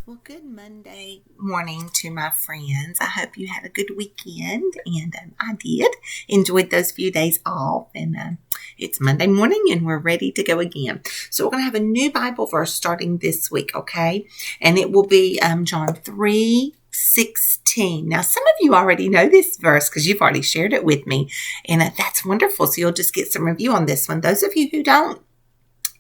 Well, good Monday morning to my friends. I hope you had a good weekend, and I did. Enjoyed those few days off, and it's Monday morning, and we're ready to go again. So we're going to have a new Bible verse starting this week, okay? And it will be John 3:16. Now, some of you already know this verse because you've already shared it with me, and that's wonderful. So you'll just get some review on this one. Those of you who don't,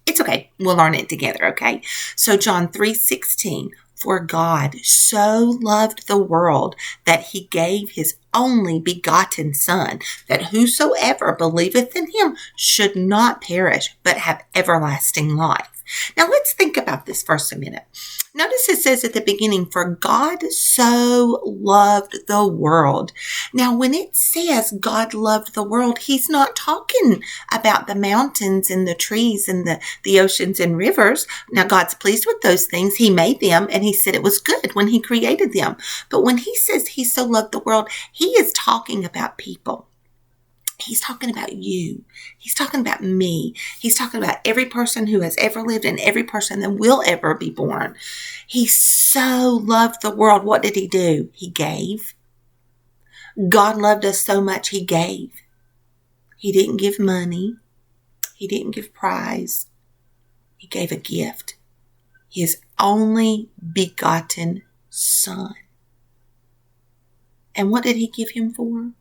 it's okay. We'll learn it together, okay? So John 3:16, for God so loved the world that he gave his only begotten Son, that whosoever believeth in him should not perish, but have everlasting life. Now let's think about this for a minute. Notice it says at the beginning, for God so loved the world. Now, when it says God loved the world, he's not talking about the mountains and the trees and the oceans and rivers. Now, God's pleased with those things. He made them and he said it was good when he created them. But when he says he so loved the world, he is talking about people. He's talking about you. He's talking about me. He's talking about every person who has ever lived and every person that will ever be born. He so loved the world. What did he do? He gave. God loved us so much, he gave. He didn't give money. He didn't give prize. He gave a gift. His only begotten Son. And what did he give him for?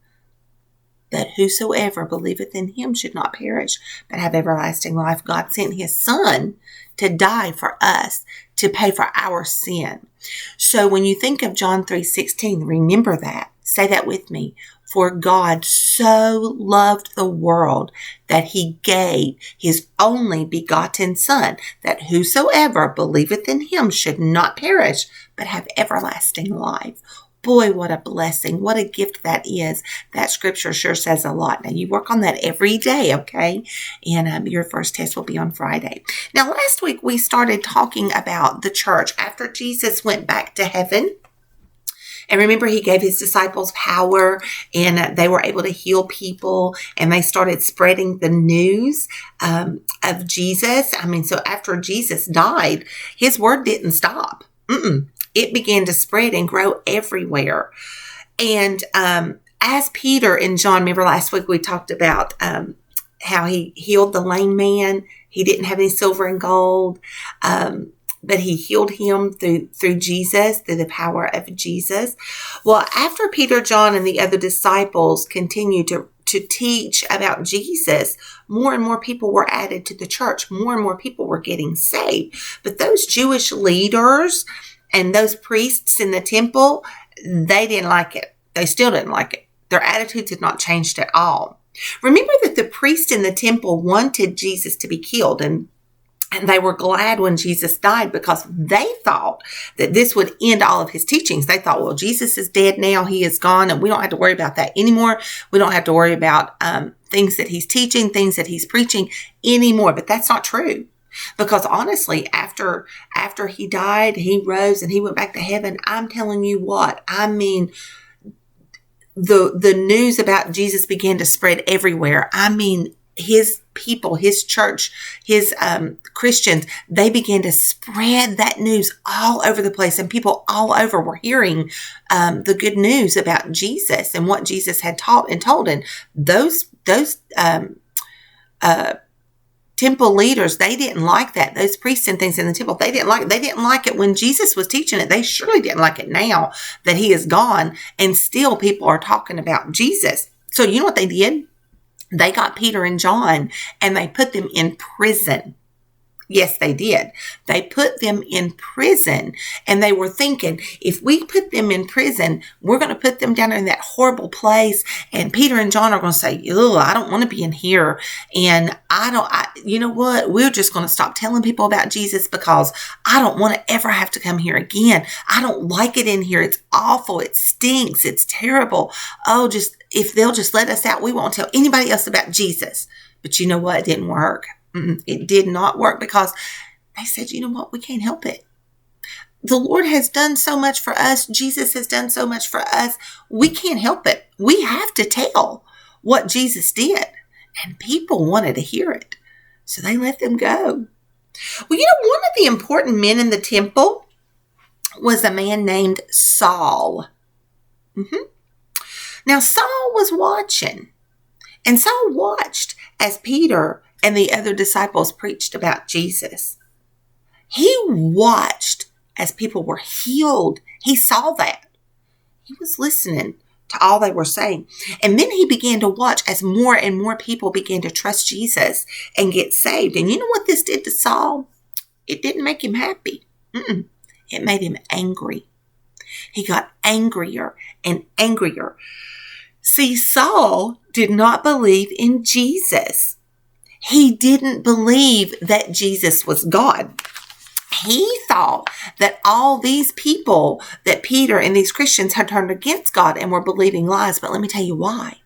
That whosoever believeth in him should not perish, but have everlasting life. God sent his Son to die for us, to pay for our sin. So when you think of John 3:16, remember that. Say that with me. For God so loved the world that he gave his only begotten Son, that whosoever believeth in him should not perish, but have everlasting life. Boy, what a blessing. What a gift that is. That scripture sure says a lot. Now, you work on that every day, okay? And your first test will be on Friday. Now, last week we started talking about the church after Jesus went back to heaven. And remember, he gave his disciples power and they were able to heal people and they started spreading the news of Jesus. So after Jesus died, his word didn't stop. It began to spread and grow everywhere. And as Peter and John, remember last week we talked about how he healed the lame man. He didn't have any silver and gold, but he healed him through Jesus, through the power of Jesus. Well, after Peter, John, and the other disciples continued to teach about Jesus, more and more people were added to the church. More and more people were getting saved. But those Jewish leaders and those priests in the temple, they didn't like it. They still didn't like it. Their attitudes had not changed at all. Remember that the priests in the temple wanted Jesus to be killed, and they were glad when Jesus died because they thought that this would end all of his teachings. They thought, well, Jesus is dead now. He is gone, and we don't have to worry about that anymore. We don't have to worry about things that he's teaching, things that he's preaching anymore. But that's not true. Because honestly, after he died, he rose and he went back to heaven. I'm telling you what, the news about Jesus began to spread everywhere. His people, his church, his Christians, they began to spread that news all over the place, and people all over were hearing the good news about Jesus and what Jesus had taught and told. And those temple leaders, they didn't like that. Those priests and things in the temple, they didn't like it when Jesus was teaching it. They surely didn't like it now that he is gone, and still people are talking about Jesus. So you know what they did? They got Peter and John and they put them in prison. Yes, they did. They put them in prison, and they were thinking, if we put them in prison, we're going to put them down in that horrible place. And Peter and John are going to say, oh, I don't want to be in here. And you know what? We're just going to stop telling people about Jesus because I don't want to ever have to come here again. I don't like it in here. It's awful. It stinks. It's terrible. Oh, if they'll just let us out, we won't tell anybody else about Jesus. But you know what? It didn't work. It did not work because they said, you know what? We can't help it. The Lord has done so much for us. Jesus has done so much for us. We can't help it. We have to tell what Jesus did. And people wanted to hear it. So they let them go. Well, one of the important men in the temple was a man named Saul. Now, Saul was watching, and Saul watched as Peter and the other disciples preached about Jesus. He watched as people were healed. He saw that. He was listening to all they were saying. And then he began to watch as more and more people began to trust Jesus and get saved. And you know what this did to Saul? It didn't make him happy. It made him angry. He got angrier and angrier. See, Saul did not believe in Jesus. He didn't believe that Jesus was God. He thought that all these people, that Peter and these Christians had turned against God and were believing lies. But let me tell you why.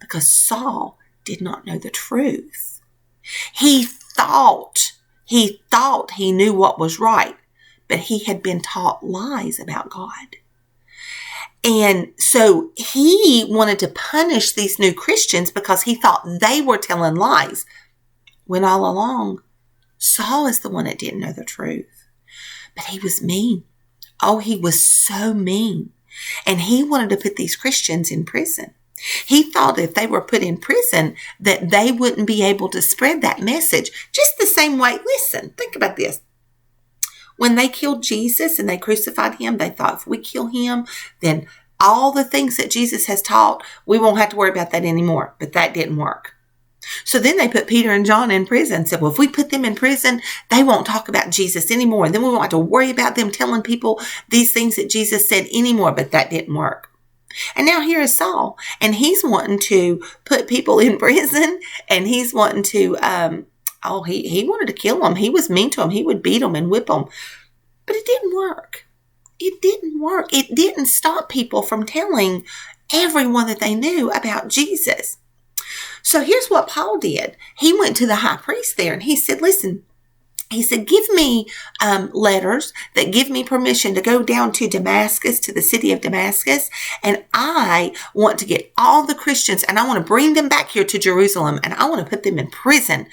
Because Saul did not know the truth. He thought he knew what was right, but he had been taught lies about God. And so he wanted to punish these new Christians because he thought they were telling lies. When all along, Saul is the one that didn't know the truth. But he was mean. Oh, he was so mean. And he wanted to put these Christians in prison. He thought if they were put in prison, that they wouldn't be able to spread that message. Just the same way, listen, think about this. When they killed Jesus and they crucified him, they thought if we kill him, then all the things that Jesus has taught, we won't have to worry about that anymore. But that didn't work. So then they put Peter and John in prison and said, well, if we put them in prison, they won't talk about Jesus anymore. And then we won't have to worry about them telling people these things that Jesus said anymore. But that didn't work. And now here is Saul, and he's wanting to put people in prison, and he's wanting to, he wanted to kill them. He was mean to them. He would beat them and whip them. But it didn't work. It didn't work. It didn't stop people from telling everyone that they knew about Jesus. So here's what Paul did. He went to the high priest there, and he said, listen, he said, give me letters that give me permission to go down to Damascus, to the city of Damascus. And I want to get all the Christians and I want to bring them back here to Jerusalem. And I want to put them in prison.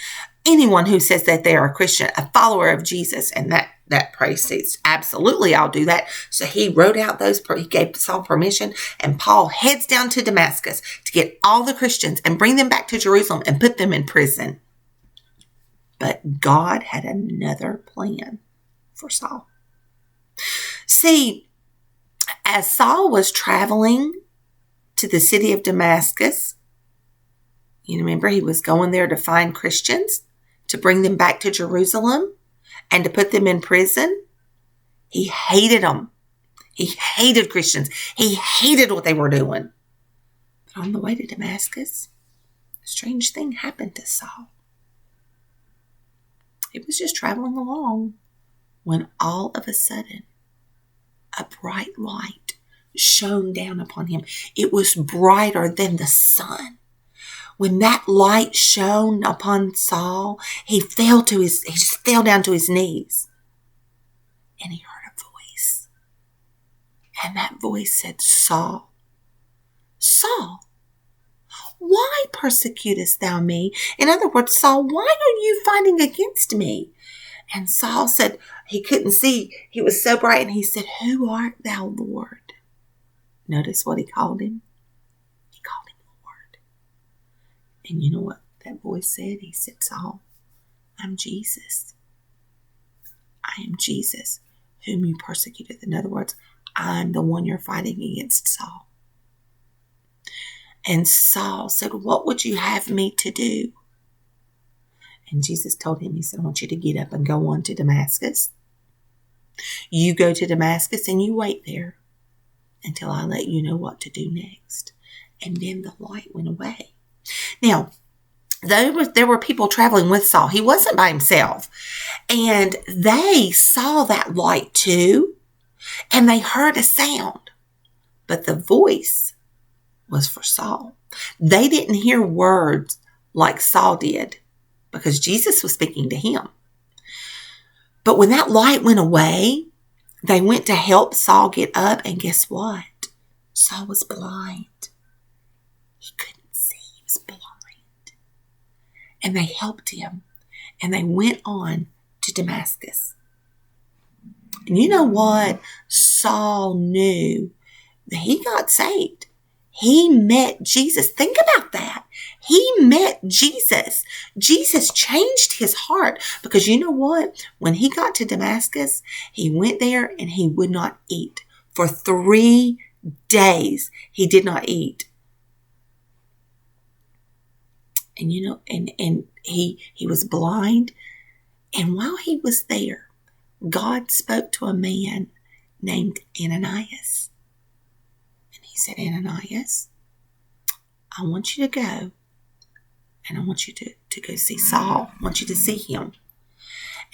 Anyone who says that they are a Christian, a follower of Jesus. And that priest says, absolutely, I'll do that. So he wrote out he gave Saul permission. And Paul heads down to Damascus to get all the Christians and bring them back to Jerusalem and put them in prison. But God had another plan for Saul. See, as Saul was traveling to the city of Damascus, you remember he was going there to find Christians, to bring them back to Jerusalem, and to put them in prison. He hated them. He hated Christians. He hated what they were doing. But on the way to Damascus, a strange thing happened to Saul. He was just traveling along when all of a sudden a bright light shone down upon him. It was brighter than the sun. When that light shone upon Saul, he just fell down to his knees. And he heard a voice. And that voice said, Saul, Saul, why persecutest thou me? In other words, Saul, why are you fighting against me? And Saul said, he couldn't see. He was so bright. And he said, who art thou, Lord? Notice what he called him. He called him Lord. And you know what that voice said? He said, Saul, I'm Jesus. I am Jesus, whom you persecuted. In other words, I'm the one you're fighting against, Saul. And Saul said, what would you have me to do? And Jesus told him, he said, I want you to get up and go on to Damascus. You go to Damascus and you wait there until I let you know what to do next. And then the light went away. Now, there were people traveling with Saul. He wasn't by himself. And they saw that light too. And they heard a sound. But the voice was for Saul. They didn't hear words like Saul did because Jesus was speaking to him. But when that light went away, they went to help Saul get up, and guess what? Saul was blind. He couldn't see. He was blind. And they helped him, and they went on to Damascus. And you know what? Saul knew that he got saved. He met Jesus. Think about that. He met Jesus. Jesus changed his heart because you know what? When he got to Damascus, he went there and he would not eat. For 3 days, he did not eat. And you know, and he was blind. And while he was there, God spoke to a man named Ananias. And he said, Ananias, I want you to go. And I want you to go see Saul. I want you to see him.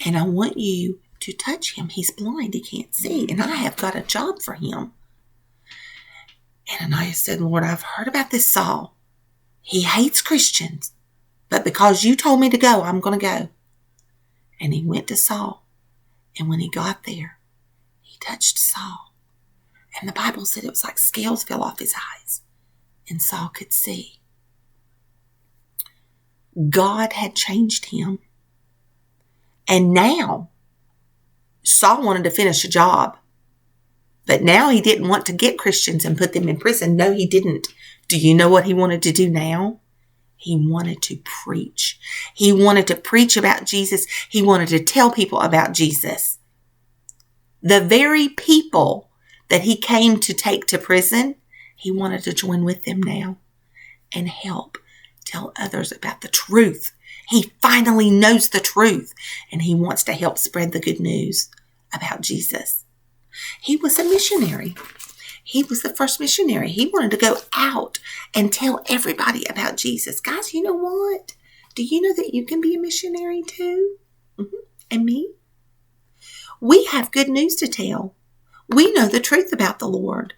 And I want you to touch him. He's blind. He can't see. And I have got a job for him. Ananias said, Lord, I've heard about this Saul. He hates Christians. But because you told me to go, I'm going to go. And he went to Saul. And when he got there, he touched Saul. And the Bible said it was like scales fell off his eyes. And Saul could see. God had changed him. And now, Saul wanted to finish a job. But now he didn't want to get Christians and put them in prison. No, he didn't. Do you know what he wanted to do now? He wanted to preach. He wanted to preach about Jesus. He wanted to tell people about Jesus. The very people that he came to take to prison, he wanted to join with them now and help tell others about the truth. He finally knows the truth and he wants to help spread the good news about Jesus. He was a missionary. He was the first missionary. He wanted to go out and tell everybody about Jesus. Guys, you know what? Do you know that you can be a missionary too? And me? We have good news to tell. We know the truth about the Lord.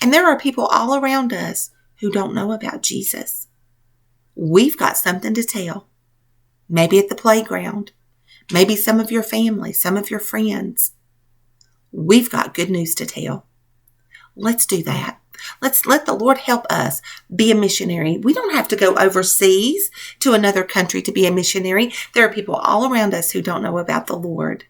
And there are people all around us who don't know about Jesus. We've got something to tell. Maybe at the playground. Maybe some of your family, some of your friends. We've got good news to tell. Let's do that. Let's let the Lord help us be a missionary. We don't have to go overseas to another country to be a missionary. There are people all around us who don't know about the Lord.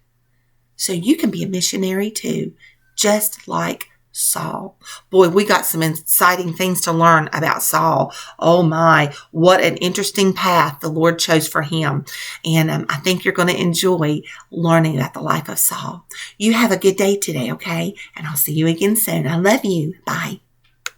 So you can be a missionary too, just like Saul. Boy, we got some exciting things to learn about Saul. Oh my, what an interesting path the Lord chose for him. And I think you're going to enjoy learning about the life of Saul. You have a good day today, okay? And I'll see you again soon. I love you. Bye.